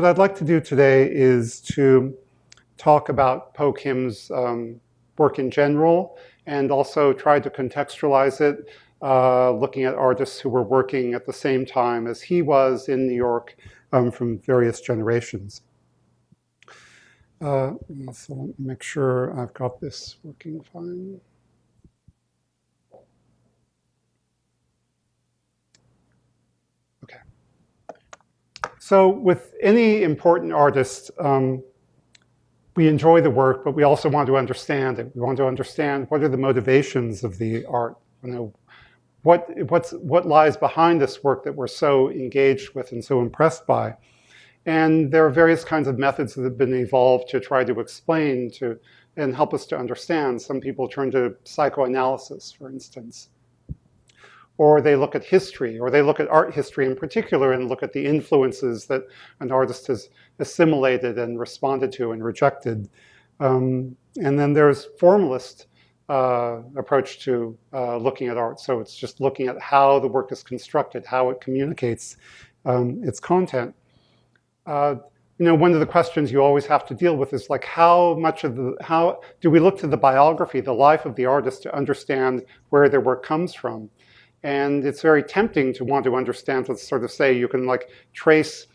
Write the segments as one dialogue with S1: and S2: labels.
S1: what I'd like to do today is to talk about Po Kim's work in general, and also try to contextualize it, looking at artists who were working at the same time as he was in New York from various generations. So let me make sure I've got this working fine. Okay. So with any important artist, we enjoy the work, but we also want to understand it. We want to understand what are the motivations of the art. You know, what lies behind this work that we're so engaged with and so impressed by. And there are various kinds of methods that have been evolved to try to explain and help us to understand. Some people turn to psychoanalysis, for instance. Or they look at history, or they look at art history in particular and look at the influences that an artist has assimilated and responded to and rejected. And then there's formalist approach to looking at art. So it's just looking at how the work is constructed, how it communicates its content. You know, one of the questions you always have to deal with is like how do we look to the biography, the life of the artist to understand where their work comes from? And it's very tempting to want to understand, let's sort of say you can like trace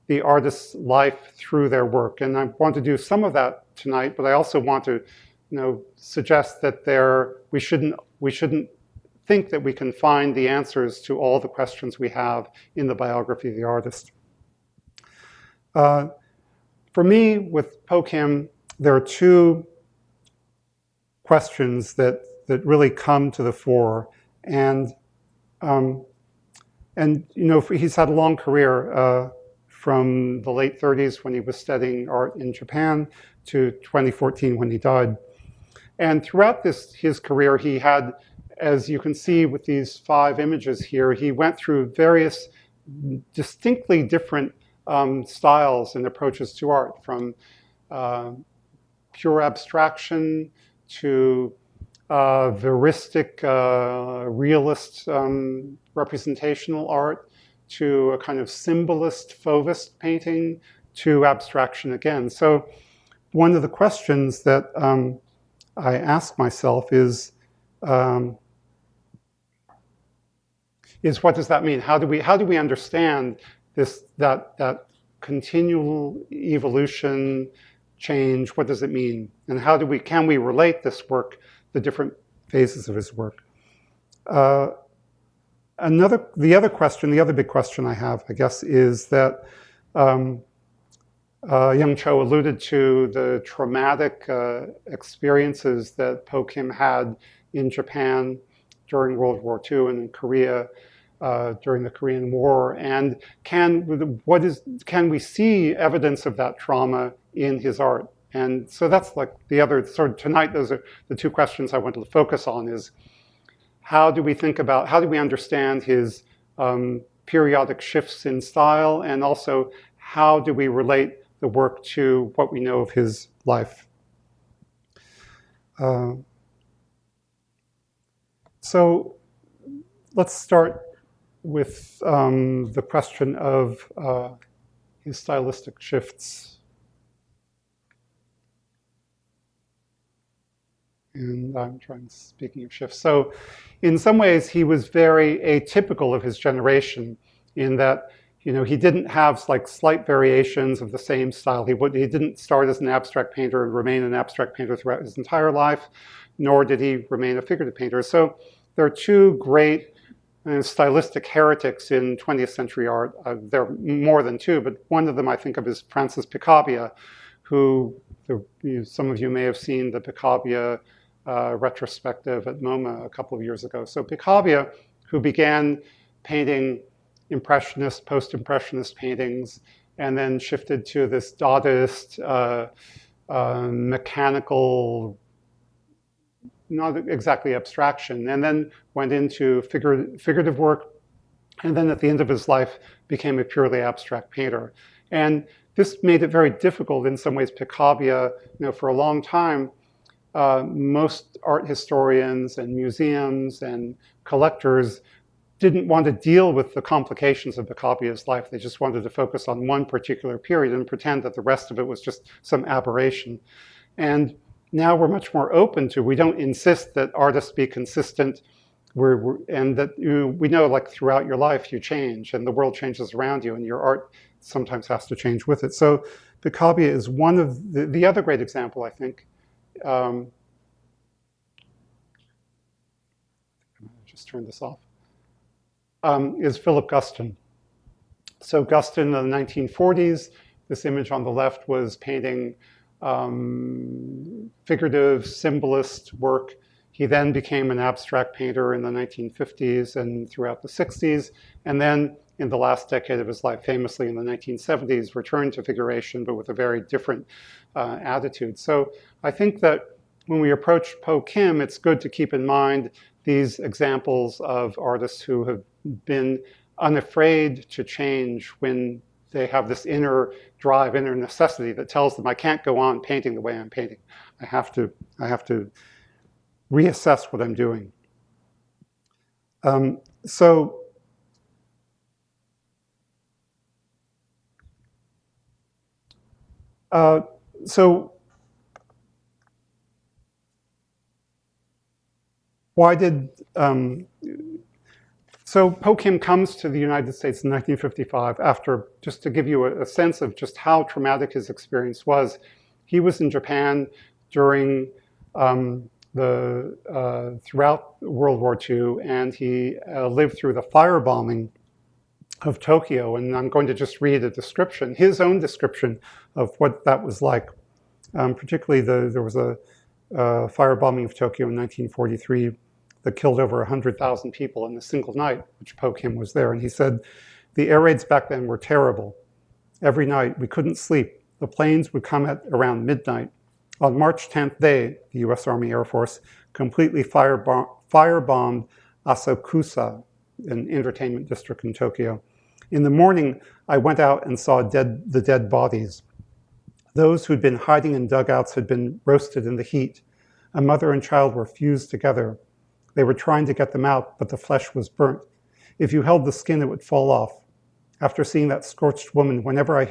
S1: the artist's life through their work. And I want to do some of that tonight, but I also want to, you know, suggest that we shouldn't think that we can find the answers to all the questions we have in the biography of the artist. For me, with Po Kim, there are two questions that really come to the fore. And you know, he's had a long career from the late 30s when he was studying art in Japan to 2014 when he died. And throughout his career, he had, as you can see with these 5 images here, he went through various distinctly different styles and approaches to art, from pure abstraction to veristic, realist representational art, to a kind of symbolist, fauvist painting, to abstraction again. So one of the questions that I ask myself is what does that mean? How do we understand that continual evolution, change? What does it mean? And can we relate this work, the different phases of his work? The other big question I have, I guess, is that Young Cho alluded to the traumatic experiences that Po Kim had in Japan during World War II and in Korea during the Korean War. And can we see evidence of that trauma in his art? And so that's like the other sort of tonight. Those are the two questions I wanted to focus on: is how do we understand his periodic shifts in style, and also how do we relate the work to what we know of his life? So let's start with the question of his stylistic shifts. And speaking of shifts. So in some ways, he was very atypical of his generation in that, you know, he didn't have like slight variations of the same style. He didn't start as an abstract painter and remain an abstract painter throughout his entire life, nor did he remain a figurative painter. So there are two great stylistic heretics in 20th century art. There are more than two, but one of them I think of is Francis Picabia, who some of you may have seen the Picabia retrospective at MoMA a couple of years ago. So Picabia, who began painting impressionist, post-impressionist paintings, and then shifted to this Dadaist, mechanical, not exactly abstraction, and then went into figurative work, and then at the end of his life became a purely abstract painter. And this made it very difficult in some ways. Picabia, you know, for a long time, most art historians and museums and collectors didn't want to deal with the complications of the copyist's life. They just wanted to focus on one particular period and pretend that the rest of it was just some aberration. And now we're much more open to, we don't insist that artists be consistent, and that we know, like, throughout your life you change and the world changes around you and your art sometimes has to change with it. So Picabia is one of the other great example, I think. Just turn this off. Is Philip Guston. So Guston in the 1940s, this image on the left was painting figurative symbolist work. He then became an abstract painter in the 1950s and throughout the 60s. And then in the last decade of his life, famously in the 1970s, returned to figuration, but with a very different attitude. So I think that when we approach Po Kim, it's good to keep in mind these examples of artists who have been unafraid to change when they have this inner drive, inner necessity that tells them, I can't go on painting the way I'm painting. I have to reassess what I'm doing. So why did, so Po Kim comes to the United States in 1955 after, just to give you a sense of just how traumatic his experience was. He was in Japan during throughout World War II, and he lived through the firebombing of Tokyo. And I'm going to just read a description, his own description of what that was like. Particularly, there was a firebombing of Tokyo in 1943 that killed over 100,000 people in a single night, which Po Kim was there. And he said, the air raids back then were terrible. Every night, we couldn't sleep. The planes would come at around midnight. On March 10th, the US Army Air Force, completely firebombed Asakusa, an entertainment district in Tokyo. In the morning, I went out and saw the dead bodies. Those who'd been hiding in dugouts had been roasted in the heat. A mother and child were fused together. They were trying to get them out, but the flesh was burnt. If you held the skin, it would fall off. After seeing that scorched woman, whenever I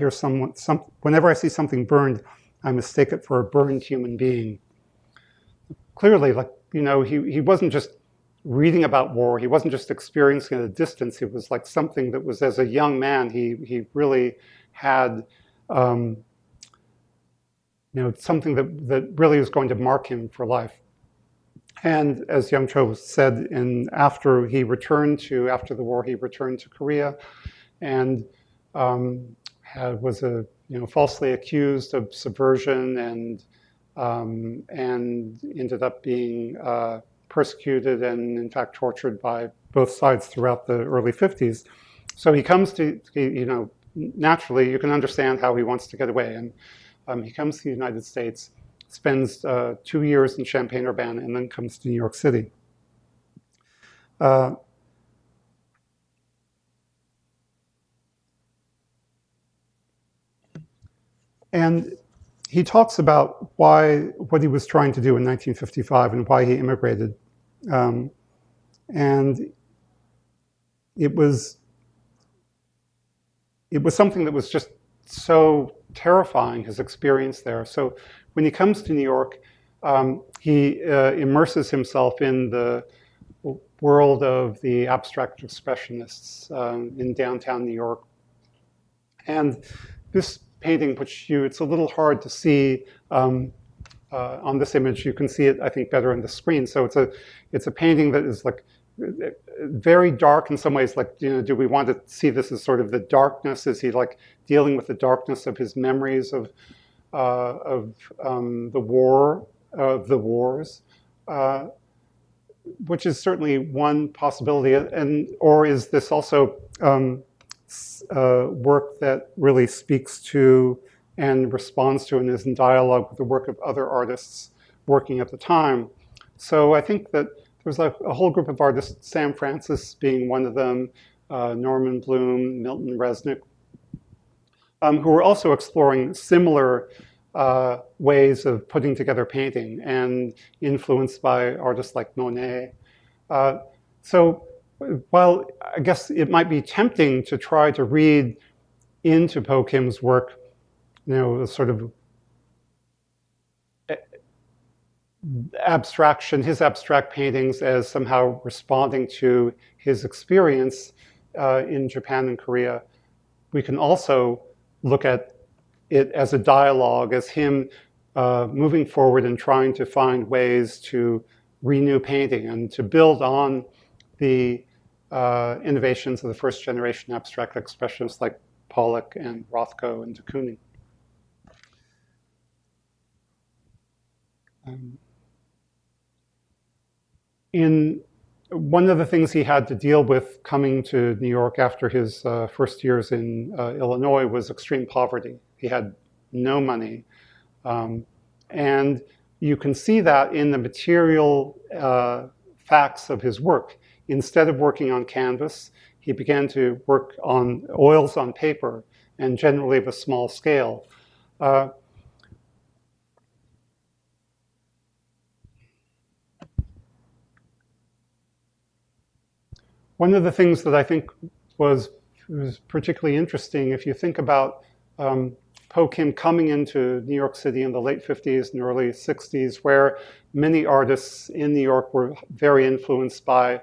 S1: see something burned, I mistake it for a burned human being. Clearly, like, you know, he wasn't just reading about war. He wasn't just experiencing it at a distance. It was like something that was, as a young man, he really had, you know, something that really was going to mark him for life. And as Young Cho said, after the war, he returned to Korea, and was falsely accused of subversion, and ended up being persecuted and in fact tortured by both sides throughout the early 50s. So he comes to, you know, naturally you can understand how he wants to get away, and he comes to the United States, spends 2 years in Champaign-Urbana, and then comes to New York City. And he talks about what he was trying to do in 1955 and why he immigrated. And it was something that was just so terrifying, his experience there. So when he comes to New York, he immerses himself in the world of the abstract expressionists in downtown New York. And this painting, it's a little hard to see on this image. You can see it, I think, better on the screen. So it's a painting that is like very dark in some ways. Like, you know, do we want to see this as sort of the darkness? Is he like dealing with the darkness of his memories of the wars, which is certainly one possibility. Or is this also work that really speaks to and responds to and is in dialogue with the work of other artists working at the time? So I think that there's like a whole group of artists, Sam Francis being one of them, Norman Bloom, Milton Resnick, who are also exploring similar ways of putting together painting and influenced by artists like Monet. So while I guess it might be tempting to try to read into Po Kim's work, the sort of abstraction, his abstract paintings as somehow responding to his experience in Japan and Korea, we can also look at it as a dialogue, as him moving forward and trying to find ways to renew painting and to build on the innovations of the first generation abstract expressionists like Pollock and Rothko and de Kooning. In one of the things he had to deal with coming to New York after his first years in Illinois was extreme poverty. He had no money. And you can see that in the material facts of his work. Instead of working on canvas, he began to work on oils on paper, and generally of a small scale. One of the things that I think was particularly interesting, if you think about Po Kim coming into New York City in the late 50s and early 60s, where many artists in New York were very influenced by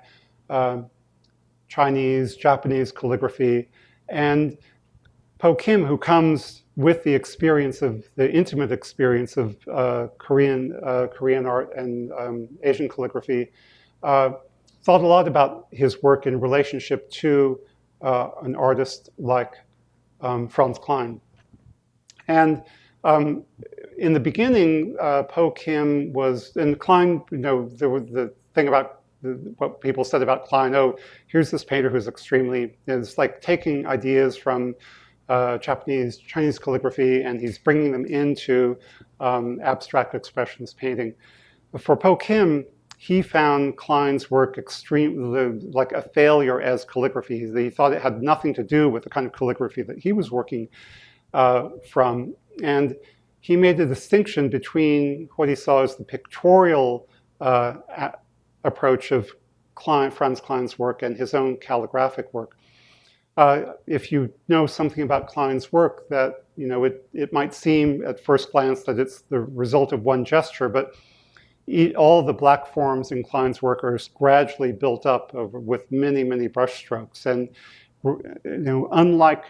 S1: Chinese, Japanese calligraphy. And Po Kim, who comes with the experience of the intimate experience of Korean art and Asian calligraphy, thought a lot about his work in relationship to an artist like Franz Kline. And in the beginning, Po Kim was, and Kline, there was the thing about what people said about Kline, oh, here's this painter who's extremely, it's like taking ideas from Japanese, Chinese calligraphy, and he's bringing them into abstract expressionist painting. But for Po Kim, he found Kline's work like a failure as calligraphy. He thought it had nothing to do with the kind of calligraphy that he was working from. And he made a distinction between what he saw as the pictorial approach of Franz Kline's work and his own calligraphic work. If you know something about Kline's work, that it might seem at first glance that it's the result of one gesture, but all the black forms in Kline's work are gradually built up with many, many brushstrokes. And unlike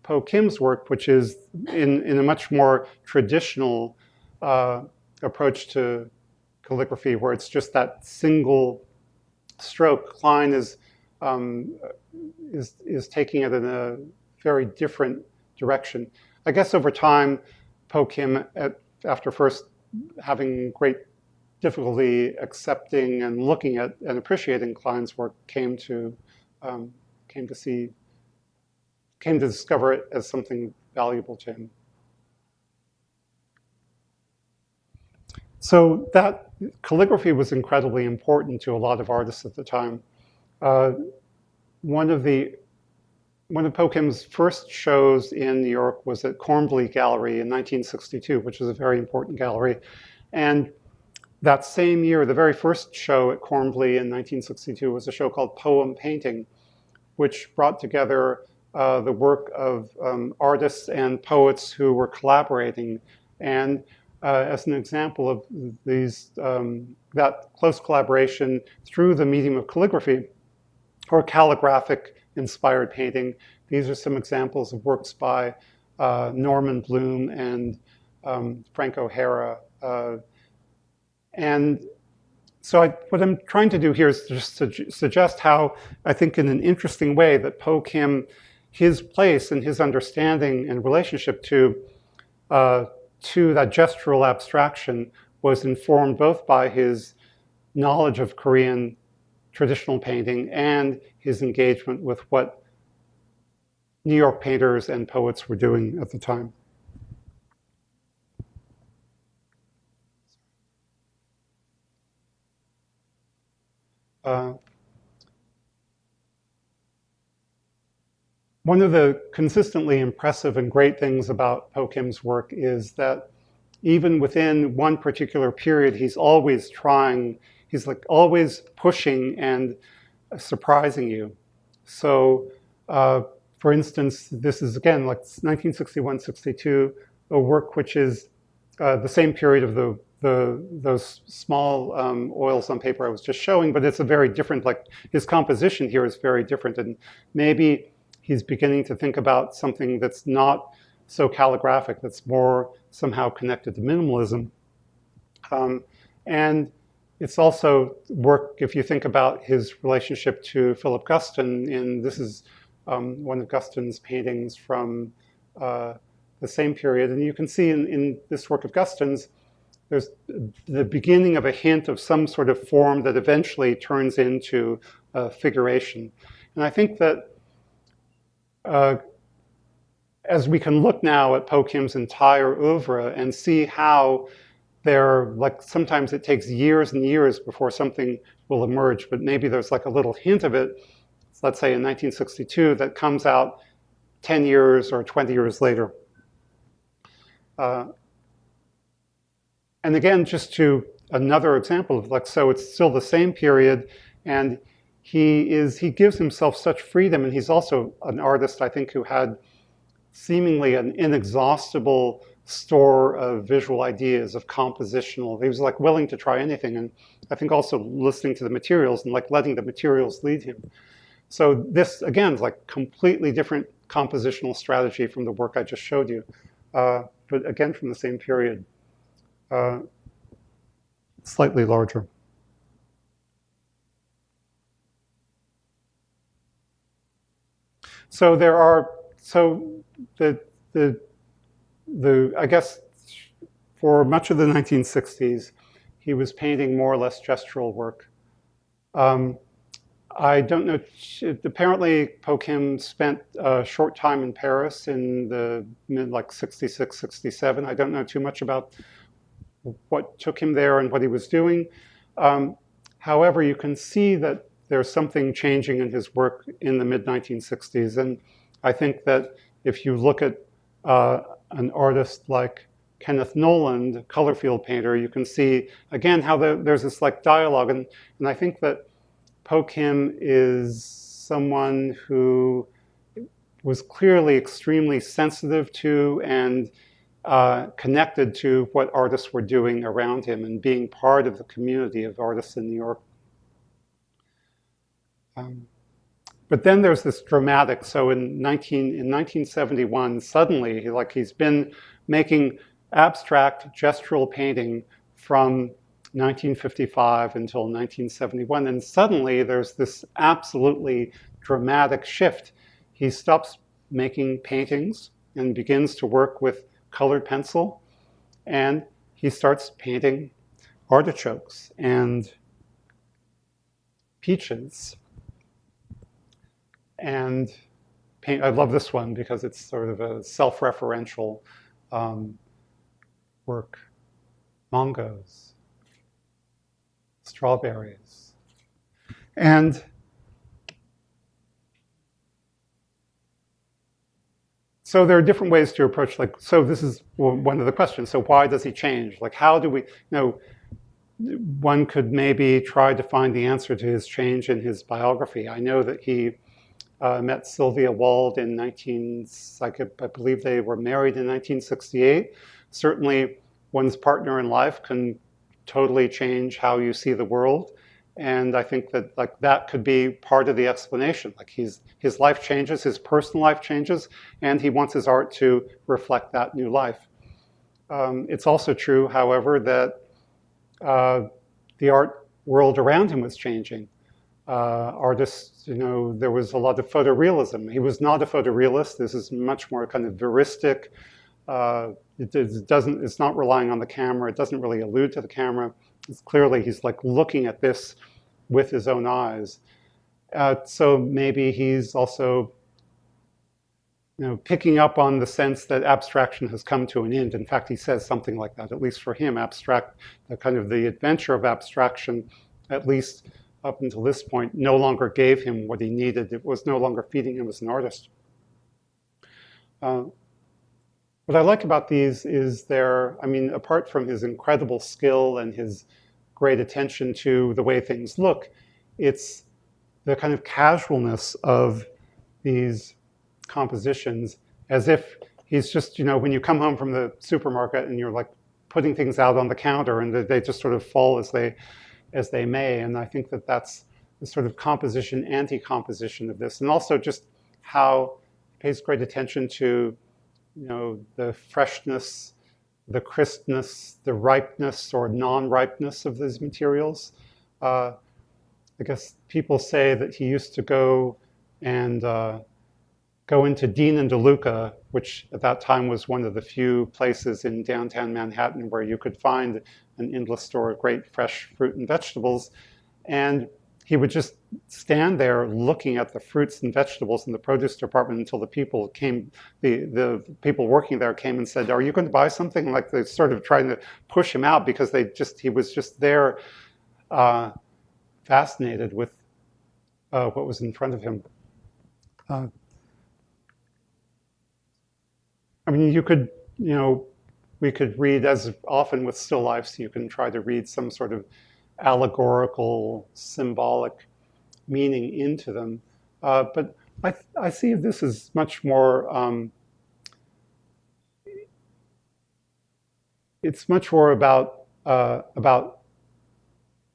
S1: Po Kim's work, which is in a much more traditional approach to calligraphy, where it's just that single stroke, Kline is taking it in a very different direction. I guess over time, Po Kim, after first having great difficulty accepting and looking at and appreciating Kline's work, came to discover it as something valuable to him. So that calligraphy was incredibly important to a lot of artists at the time. One of Po Kim's first shows in New York was at Cornbury Gallery in 1962, which is a very important gallery. And that same year, the very first show at Cornbury in 1962 was a show called Poem Painting, which brought together the work of artists and poets who were collaborating. And as an example of that close collaboration through the medium of calligraphy or calligraphic inspired painting, these are some examples of works by Norman Bloom and Frank O'Hara. And so what I'm trying to do here is just to suggest how I think in an interesting way that Po Kim, his place and his understanding and relationship to that gestural abstraction was informed both by his knowledge of Korean traditional painting and his engagement with what New York painters and poets were doing at the time. One of the consistently impressive and great things about Po Kim's work is that even within one particular period, he's always trying, he's like always pushing and surprising you. So, for instance, this is again like 1961-62, a work which is the same period of those small oils on paper I was just showing, but it's a very different, like his composition here is very different, and maybe he's beginning to think about something that's not so calligraphic, that's more somehow connected to minimalism. And it's also work, if you think about his relationship to Philip Guston, this is one of Guston's paintings from the same period. And you can see in this work of Guston's, there's the beginning of a hint of some sort of form that eventually turns into figuration. And I think that as we can look now at Po Kim's entire oeuvre and see how like sometimes it takes years and years before something will emerge, but maybe there's like a little hint of it, let's say in 1962, that comes out 10 years or 20 years later. And again, just to another example of like, so it's still the same period, and he gives himself such freedom, and he's also an artist, I think, who had seemingly an inexhaustible store of visual ideas, of compositional. He was like willing to try anything, and I think also listening to the materials and like letting the materials lead him. So this, again, is like completely different compositional strategy from the work I just showed you, but again, from the same period. Slightly larger. So there are, I guess for much of the 1960s, he was painting more or less gestural work. I don't know, apparently Po Kim spent a short time in Paris in the mid, like 66, 67. I don't know too much about what took him there and what he was doing. However, you can see that there's something changing in his work in the mid-1960s. And I think that if you look at an artist like Kenneth Noland, color field painter, you can see, again, how there's this like dialogue. And I think that Po Kim is someone who was clearly extremely sensitive to and connected to what artists were doing around him and being part of the community of artists in New York. But then there's this dramatic, so in 1971, suddenly, he's been making abstract gestural painting from 1955 until 1971, and suddenly there's this absolutely dramatic shift. He stops making paintings and begins to work with colored pencil, and he starts painting artichokes and peaches. And I love this one because it's sort of a self-referential work. Mangoes, strawberries. And so there are different ways to approach, like, so this is one of the questions. So why does he change? Like, how do we, one could maybe try to find the answer to his change in his biography. I know that he met Sylvia Wald in I believe they were married in 1968. Certainly, one's partner in life can totally change how you see the world. And I think that that could be part of the explanation. Like his life changes, his personal life changes, and he wants his art to reflect that new life. It's also true, however, that the art world around him was changing. Artists, there was a lot of photorealism. He was not a photorealist. This is much more kind of veristic. It's not relying on the camera. It doesn't really allude to the camera. It's clearly he's like looking at this with his own eyes. So maybe he's also, picking up on the sense that abstraction has come to an end. In fact, he says something like that. At least for him, the adventure of abstraction, at least up until this point, no longer gave him what he needed. It was no longer feeding him as an artist. What I like about these is apart from his incredible skill and his great attention to the way things look, it's the kind of casualness of these compositions, as if he's just, when you come home from the supermarket and you're like putting things out on the counter and they just sort of fall as they may. And I think that that's the sort of composition, anti-composition of this. And also just how he pays great attention to, the freshness, the crispness, the ripeness or non-ripeness of these materials. I guess people say that he used to go into Dean and DeLuca, which at that time was one of the few places in downtown Manhattan where you could find an endless store of great fresh fruit and vegetables. And he would just stand there looking at the fruits and vegetables in the produce department until the people came, the people working there came and said, "Are you going to buy something?" Like they're sort of trying to push him out because he was just there fascinated with what was in front of him. I mean, we could read, as often with still lifes, you can try to read some sort of allegorical, symbolic meaning into them. But I see this as much more, it's much more about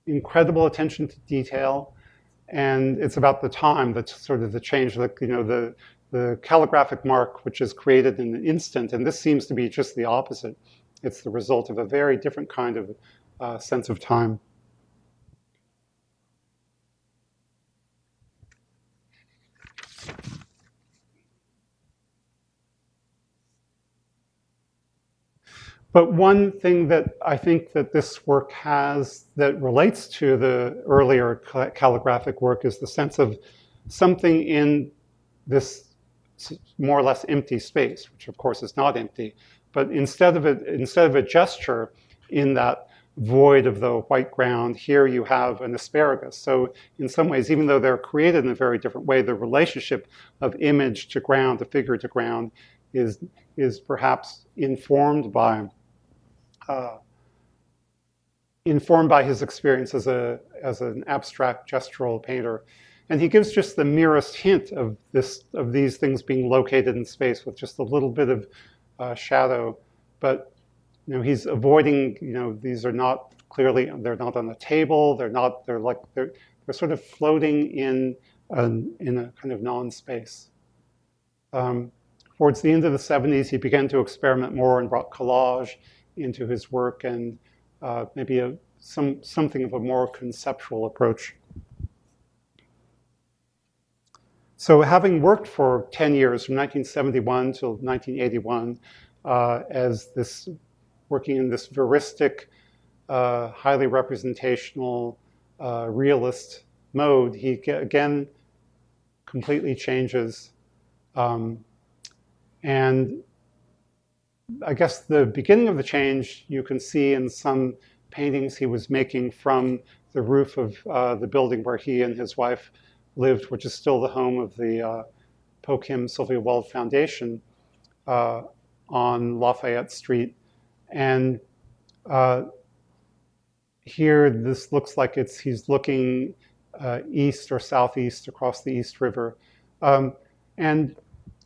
S1: incredible attention to detail, and it's about the time, that's sort of the change, the calligraphic mark, which is created in an instant, and this seems to be just the opposite. It's the result of a very different kind of sense of time. But one thing that I think that this work has that relates to the earlier calligraphic work is the sense of something in this more or less empty space, which of course is not empty, but instead of a gesture in that void of the white ground, here you have an asparagus. So in some ways, even though they're created in a very different way, the relationship of image to ground, to figure to ground, is perhaps informed by his experience as an abstract gestural painter. And he gives just the merest hint of these things being located in space with just a little bit of shadow. But he's avoiding. These are not clearly. They're not on the table. They're sort of floating in a kind of non-space. Towards the end of the 70s, he began to experiment more and brought collage into his work and maybe something of a more conceptual approach. So having worked for 10 years, from 1971 till 1981, working in this veristic, highly representational, realist mode, he again completely changes. And I guess the beginning of the change you can see in some paintings he was making from the roof of the building where he and his wife lived, which is still the home of the Po Kim Sylvia Weld Foundation on Lafayette Street. And here, this looks like he's looking east or southeast across the East River. And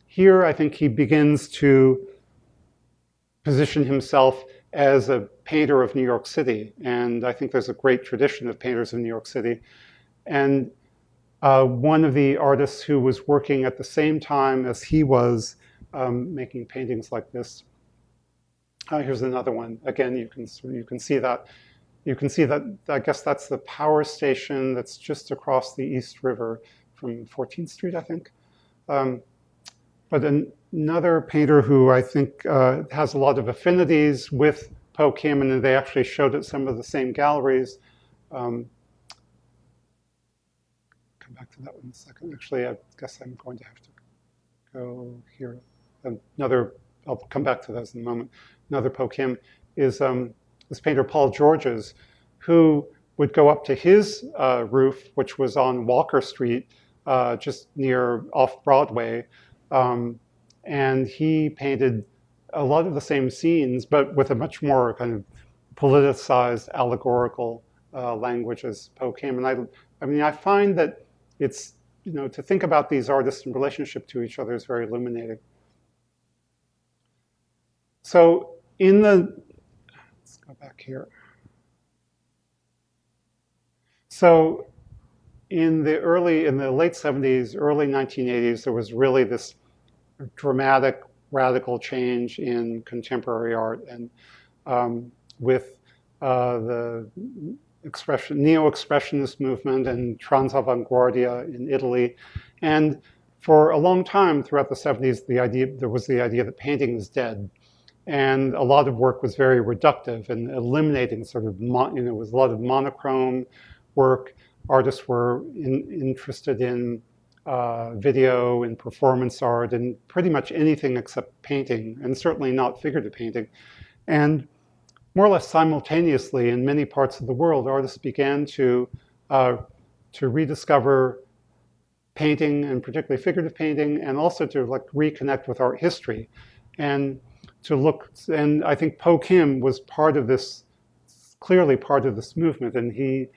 S1: here, I think he begins to position himself as a painter of New York City. And I think there's a great tradition of painters of New York City. And one of the artists who was working at the same time as he was making paintings like this. Here's another one. Again, you can see that. You can see that, I guess that's the power station that's just across the East River from 14th Street, I think. But another painter who I think has a lot of affinities with Po Kim, and they actually showed at some of the same galleries. Come back to that one in a second. Actually, I guess I'm going to have to go here. I'll come back to those in a moment. Another Po Kim is this painter Paul Georges, who would go up to his roof, which was on Walker Street, just near off Broadway, and he painted a lot of the same scenes, but with a much more kind of politicized, allegorical language as Po Kim. And I find that it's, to think about these artists in relationship to each other is very illuminating. So let's go back here. So in the late 70s, early 1980s, there was really this dramatic, radical change in contemporary art, and with the neo-expressionist movement and Transavantguardia in Italy. And for a long time throughout the 70s, there was the idea that painting is dead. And a lot of work was very reductive and eliminating sort of, it was a lot of monochrome work. Artists were interested in video and performance art and pretty much anything except painting, and certainly not figurative painting. And more or less simultaneously, in many parts of the world, artists began to rediscover painting, and particularly figurative painting, and also to reconnect with art history, and to look. And I think Po Kim was part of this, clearly part of this movement, and he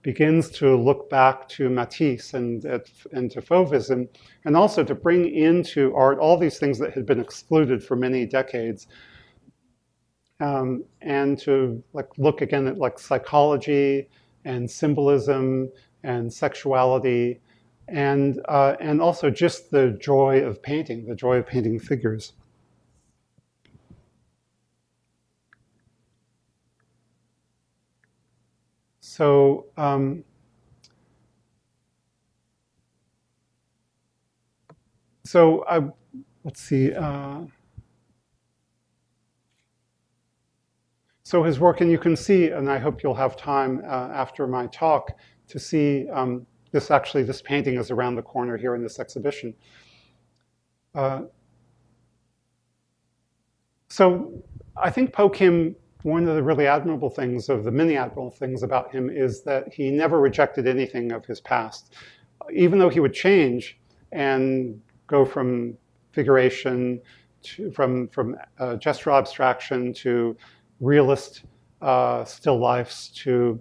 S1: begins to look back to Matisse and to Fauvism, and also to bring into art all these things that had been excluded for many decades. And to look again at psychology and symbolism and sexuality, and also just the joy of painting figures. So let's see. So his work, and you can see, and I hope you'll have time after my talk to see this painting is around the corner here in this exhibition. So I think Po Kim, one of the really admirable things, the many admirable things about him, is that he never rejected anything of his past. Even though he would change and go from figuration from gestural abstraction to realist still lifes to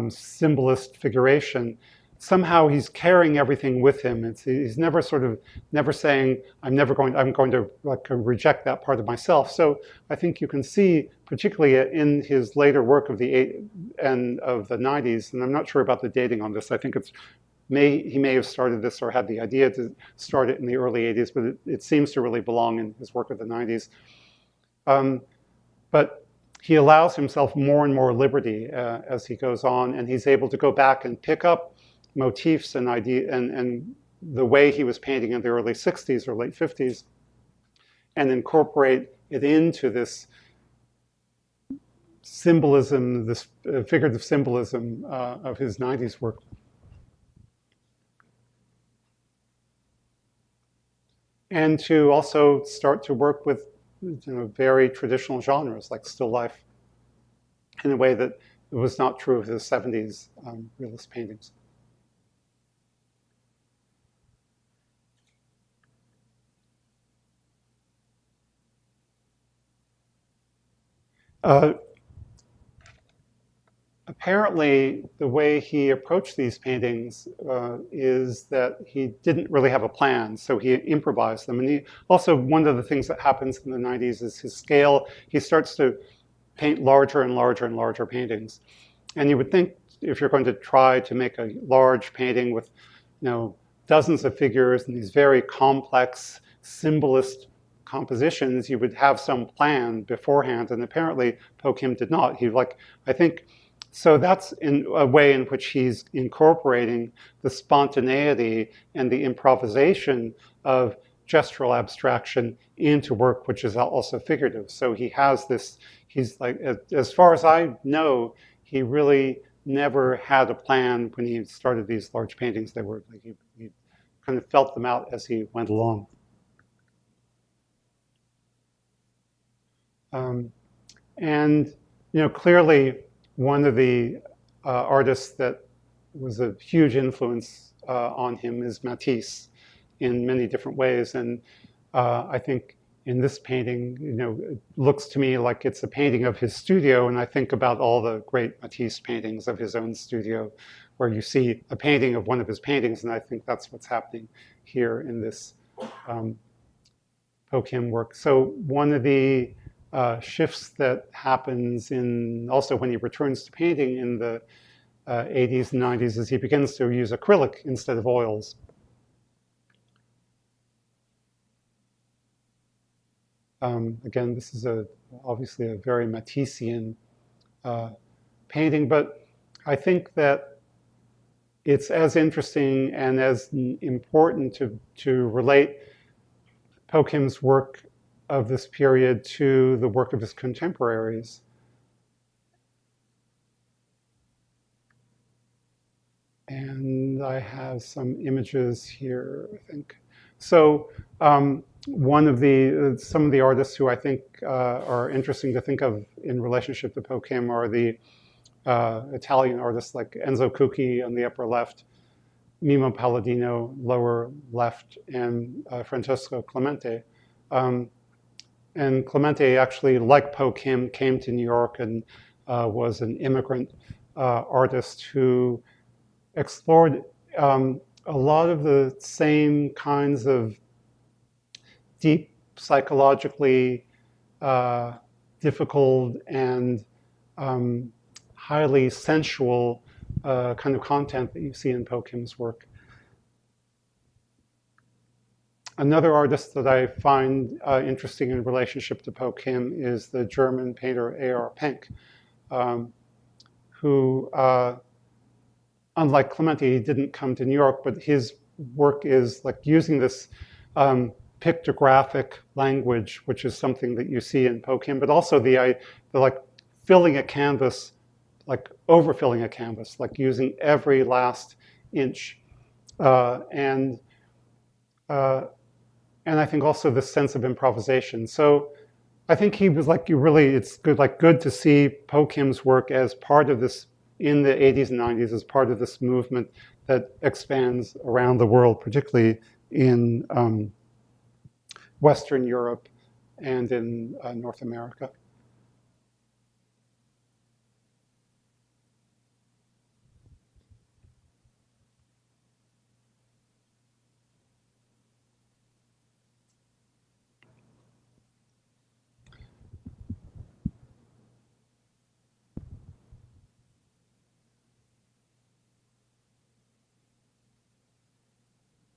S1: symbolist figuration, somehow he's carrying everything with him. He's never saying, I'm going to reject that part of myself. So I think you can see, particularly in his later work of the 90s, and I'm not sure about the dating on this. I think he may have started this or had the idea to start it in the early 80s, but it seems to really belong in his work of the 90s. But he allows himself more and more liberty as he goes on, and he's able to go back and pick up motifs and and the way he was painting in the early 60s or late 50s, and incorporate it into this symbolism, this figurative symbolism of his 90s work. And to also start to work with very traditional genres like still life in a way that was not true of his 70s realist paintings. Apparently, the way he approached these paintings is that he didn't really have a plan, so he improvised them. And one of the things that happens in the 90s is his scale. He starts to paint larger and larger and larger paintings. And you would think if you're going to try to make a large painting with dozens of figures and these very complex symbolist compositions, you would have some plan beforehand. And apparently, Po Kim did not. So that's in a way in which he's incorporating the spontaneity and the improvisation of gestural abstraction into work which is also figurative. So he has this, as far as I know, he really never had a plan when he started these large paintings. They were he kind of felt them out as he went along. And clearly, one of the artists that was a huge influence on him is Matisse in many different ways. And I think in this painting, it looks to me like it's a painting of his studio. And I think about all the great Matisse paintings of his own studio, where you see a painting of one of his paintings, and I think that's what's happening here in this Pokim work. So one of the shifts that happens also when he returns to painting in the 80s and 90s is he begins to use acrylic instead of oils. Again, this is obviously a very Matisseian painting, but I think that it's as interesting and as important to relate Pokim's work of this period to the work of his contemporaries. And I have some images here, I think. So some of the artists who I think are interesting to think of in relationship to Pokim are the Italian artists like Enzo Cucchi on the upper left, Mimo Palladino, lower left, and Francesco Clemente. And Clemente actually, like Pokim, came to New York and was an immigrant artist who explored a lot of the same kinds of deep, psychologically difficult and highly sensual kind of content that you see in Pokim's work. Another artist that I find interesting in relationship to Pokim is the German painter A.R. Penck, who, unlike Clemente, he didn't come to New York, but his work is like using this pictographic language, which is something that you see in Pokim, but also the like filling a canvas, like overfilling a canvas, like using every last inch, and I think also this sense of improvisation. So I think he was like, it's good to see Pokim's work as part of this, in the 80s and 90s, as part of this movement that expands around the world, particularly in Western Europe and in North America.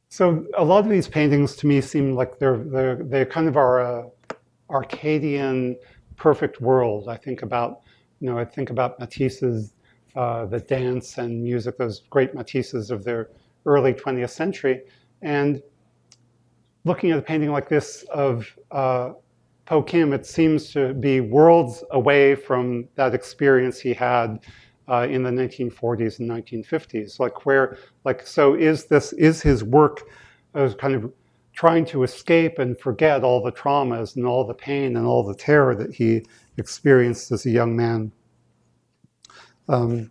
S1: So a lot of these paintings to me seem like they kind of are a Arcadian perfect world. I think about Matisse's the dance and music, those great Matisses of the early 20th century, and looking at a painting like this of Pokim, it seems to be worlds away from that experience he had in the 1940s and 1950s. So is his work kind of trying to escape and forget all the traumas and all the pain and all the terror that he experienced as a young man? And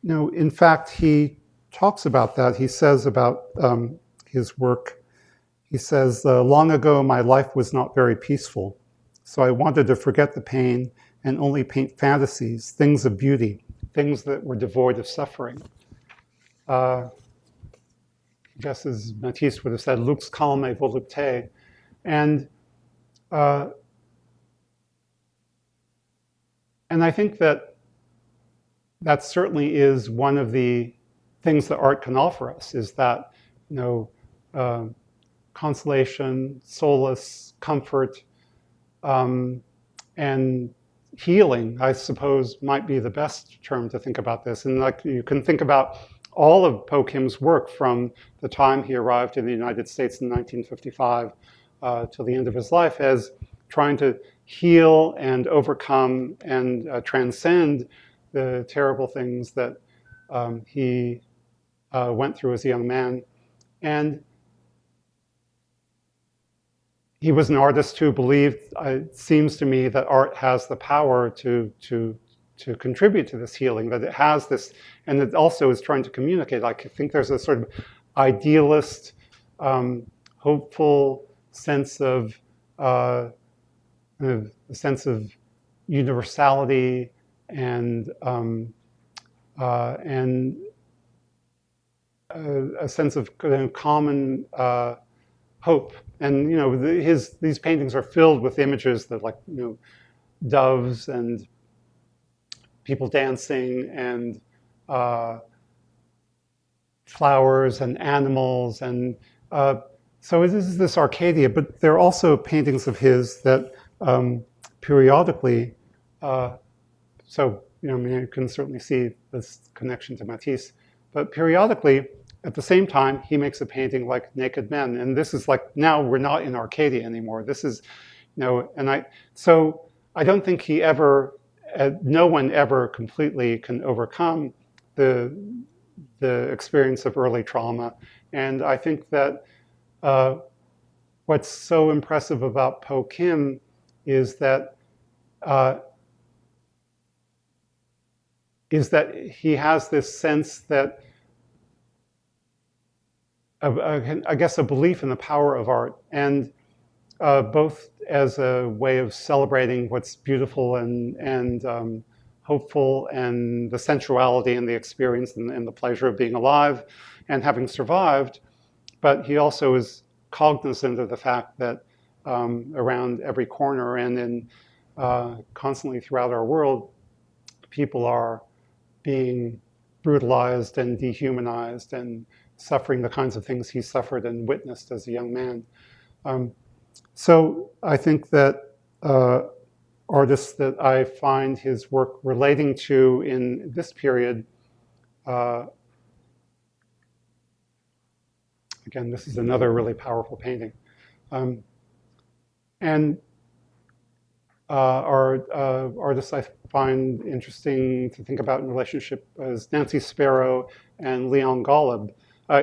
S1: in fact, he talks about that. He says about his work, he says, long ago, my life was not very peaceful. So I wanted to forget the pain and only paint fantasies, things of beauty, things that were devoid of suffering. Just as Matisse would have said, lux calme volupté. And I think that certainly is one of the things that art can offer us, is that, consolation, solace, comfort, and healing, I suppose, might be the best term to think about this. And like you can think about all of Pokim's work from the time he arrived in the United States in 1955 till the end of his life as trying to heal and overcome and transcend the terrible things that he went through as a young man. And he was an artist who believed, it seems to me, that art has the power to contribute to this healing, that it has this, and it also is trying to communicate. I think there's a sort of idealist, hopeful sense of a sense of universality and and a sense of common hope. And these paintings are filled with images that, like, doves and people dancing and flowers and animals, and so it is this Arcadia. But there are also paintings of his that periodically. So you can certainly see this connection to Matisse, but periodically, at the same time, he makes a painting like Naked Men, and this is like, now we're not in Arcadia anymore. This is, so I don't think he ever, no one ever completely can overcome the experience of early trauma, and I think that what's so impressive about Po Kim is that he has this sense that, I guess, a belief in the power of art, and both as a way of celebrating what's beautiful and hopeful, and the sensuality and the experience and the pleasure of being alive and having survived. But he also is cognizant of the fact that around every corner and in constantly throughout our world, people are being brutalized and dehumanized and suffering the kinds of things he suffered and witnessed as a young man. So I think that artists that I find his work relating to in this period, again, this is another really powerful painting, and artists I find interesting to think about in relationship as Nancy Sparrow and Leon Golub.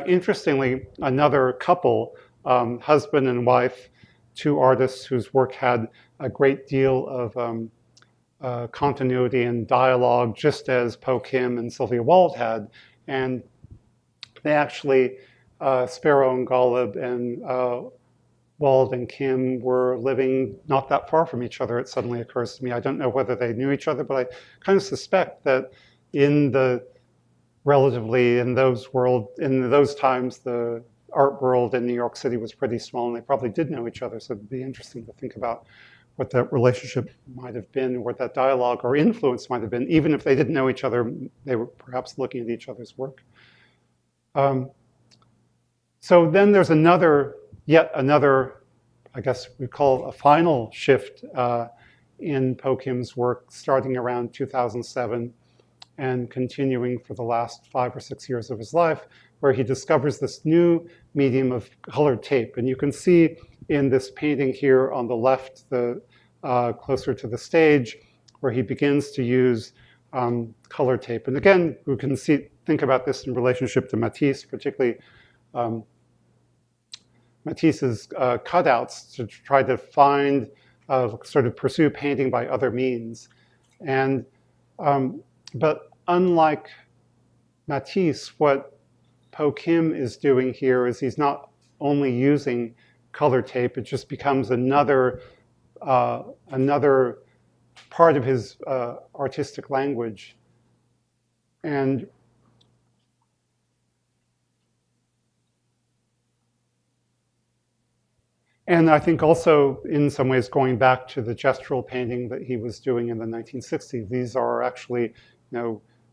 S1: Interestingly, another couple, husband and wife, two artists whose work had a great deal of continuity and dialogue, just as Po Kim and Sylvia Wald had. And they actually, Sparrow and Golub and Wald and Kim were living not that far from each other. It suddenly occurs to me. I don't know whether they knew each other, but I kind of suspect that in those times, the art world in New York City was pretty small, and they probably did know each other. So it'd be interesting to think about what that relationship might have been, what that dialogue or influence might have been. Even if they didn't know each other, they were perhaps looking at each other's work. So then there's yet another, I guess we call a final shift in Po Kim's work, starting around 2007 and continuing for the last 5 or 6 years of his life, where he discovers this new medium of colored tape. And you can see in this painting here on the left, closer to the stage, where he begins to use colored tape. And again, we can think about this in relationship to Matisse, particularly Matisse's cutouts, to try to find, sort of pursue painting by other means. And but unlike Matisse, what Po Kim is doing here is he's not only using color tape, it just becomes another part of his artistic language. And I think also, in some ways, going back to the gestural painting that he was doing in the 1960s, these are actually,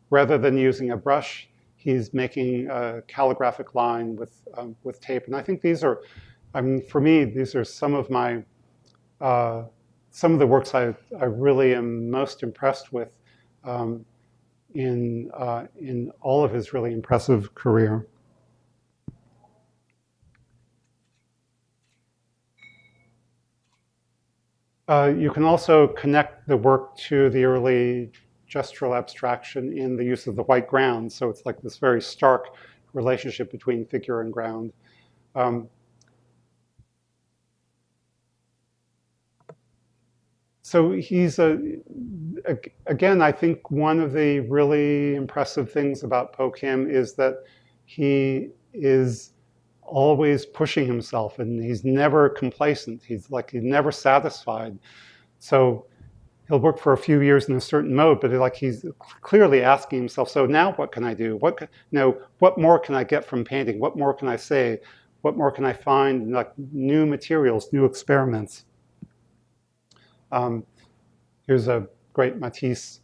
S1: rather than using a brush, he's making a calligraphic line with tape. And I think these are, for me, these are some of the works I really am most impressed with in all of his really impressive career. You can also connect the work to the early gestural abstraction in the use of the white ground. So it's like this very stark relationship between figure and ground. So he's again, I think one of the really impressive things about Po Kim is that he is always pushing himself, and he's never complacent. He's never satisfied. So he'll work for a few years in a certain mode, but like he's clearly asking himself, so now what can I do? What more can I get from painting? What more can I say? What more can I find? Like new materials, new experiments. Here's a great Matisse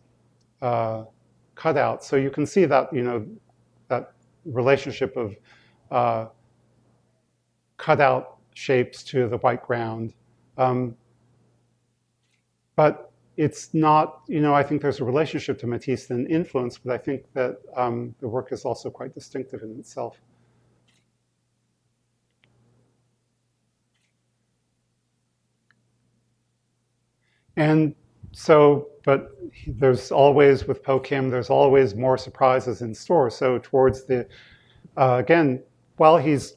S1: cutout. So you can see that, that relationship of cutout shapes to the white ground. But it's not, I think there's a relationship to Matisse and influence, but I think that the work is also quite distinctive in itself. And so, but there's always, with Po Kim, there's always more surprises in store. So towards the, again, while he's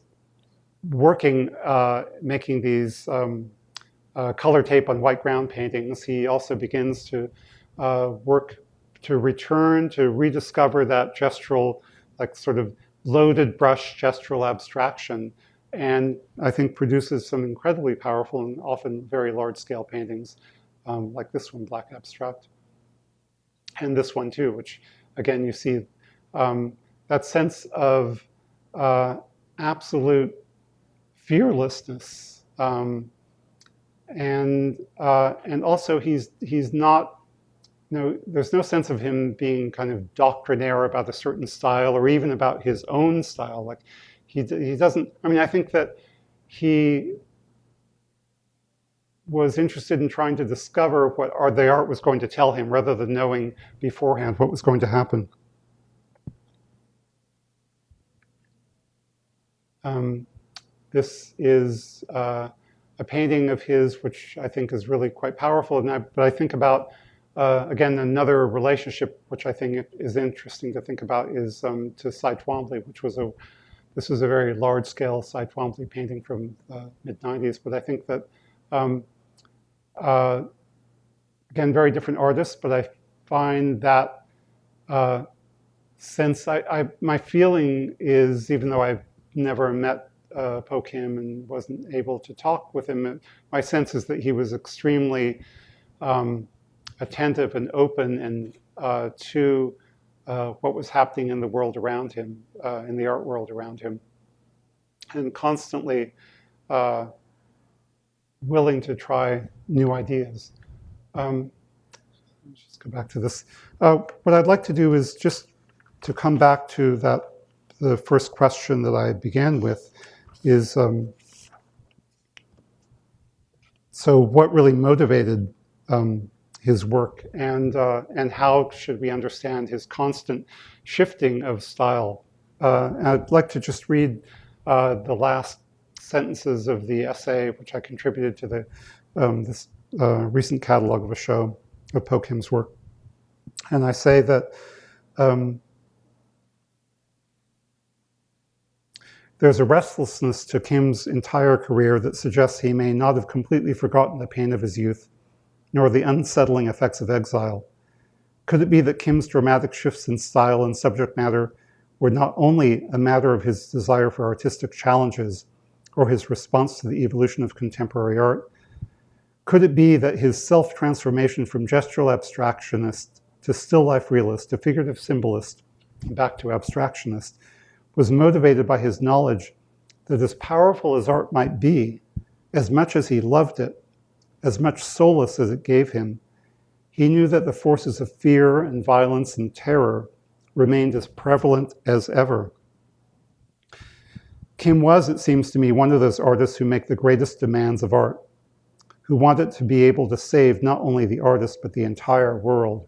S1: working, making these color tape on white ground paintings, he also begins to work to return, to rediscover that gestural, like sort of loaded brush gestural abstraction. And I think produces some incredibly powerful and often very large scale paintings. Like this one, Black Abstract, and this one too, which again, you see that sense of absolute fearlessness, and also he's not, there's no sense of him being kind of doctrinaire about a certain style or even about his own style. Like he doesn't. I mean, I think that he was interested in trying to discover what the art was going to tell him rather than knowing beforehand what was going to happen. This is a painting of his, which I think is really quite powerful. But I think about, again, another relationship which I think is interesting to think about is to Cy Twombly, which was this was a very large-scale Cy Twombly painting from the mid-90s. But I think that again, very different artists, but I find that sense, my feeling is, even though I've never met Po Kim and wasn't able to talk with him, my sense is that he was extremely attentive and open and to what was happening in the world around him, in the art world around him, and constantly willing to try new ideas. Let's just go back to this. What I'd like to do is just to come back to the first question that I began with is, so what really motivated his work, and how should we understand his constant shifting of style? And I'd like to just read the last sentences of the essay, which I contributed to this recent catalog of a show of Po Kim's work. And I say that there's a restlessness to Kim's entire career that suggests he may not have completely forgotten the pain of his youth, nor the unsettling effects of exile. Could it be that Kim's dramatic shifts in style and subject matter were not only a matter of his desire for artistic challenges or his response to the evolution of contemporary art? Could it be that his self-transformation from gestural abstractionist to still life realist to figurative symbolist, back to abstractionist, was motivated by his knowledge that as powerful as art might be, as much as he loved it, as much solace as it gave him, he knew that the forces of fear and violence and terror remained as prevalent as ever. Kim was, it seems to me, one of those artists who make the greatest demands of art, who want it to be able to save not only the artist, but the entire world.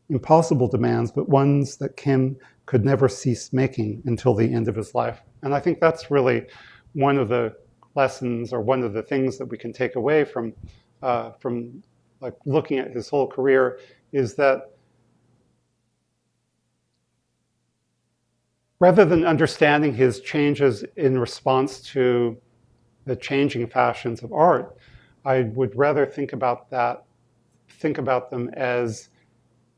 S1: Impossible demands, but ones that Kim could never cease making until the end of his life. And I think that's really one of the lessons, or one of the things that we can take away from like looking at his whole career, is that rather than understanding his changes in response to the changing fashions of art, I would rather think about them as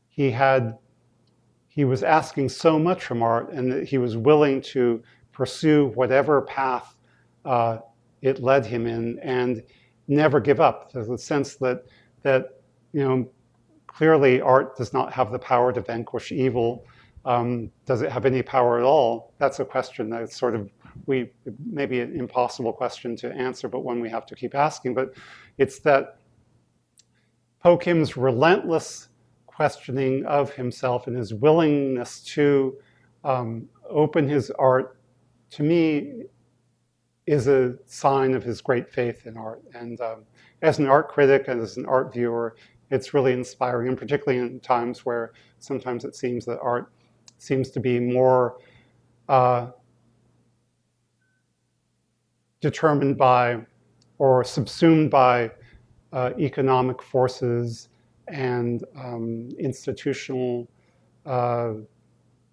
S1: he was asking so much from art, and that he was willing to pursue whatever path it led him in, and never give up. There's a sense that clearly art does not have the power to vanquish evil. Does it have any power at all? That's a question that's sort of, maybe an impossible question to answer, but one we have to keep asking. But it's that Po Kim's relentless questioning of himself and his willingness to open his art, to me, is a sign of his great faith in art. And as an art critic and as an art viewer, it's really inspiring, and particularly in times where sometimes it seems that art seems to be more determined by or subsumed by economic forces and institutional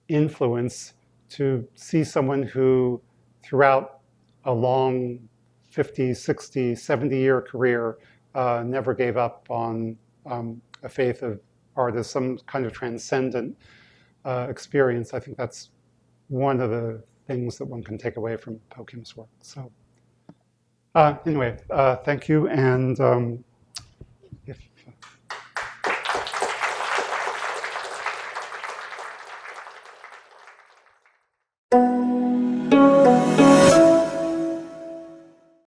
S1: influence. To see someone who throughout a long 50, 60, 70-year career never gave up on a faith of art as some kind of transcendent experience. I think that's one of the things that one can take away from Po Kim's work. So anyway, thank you, and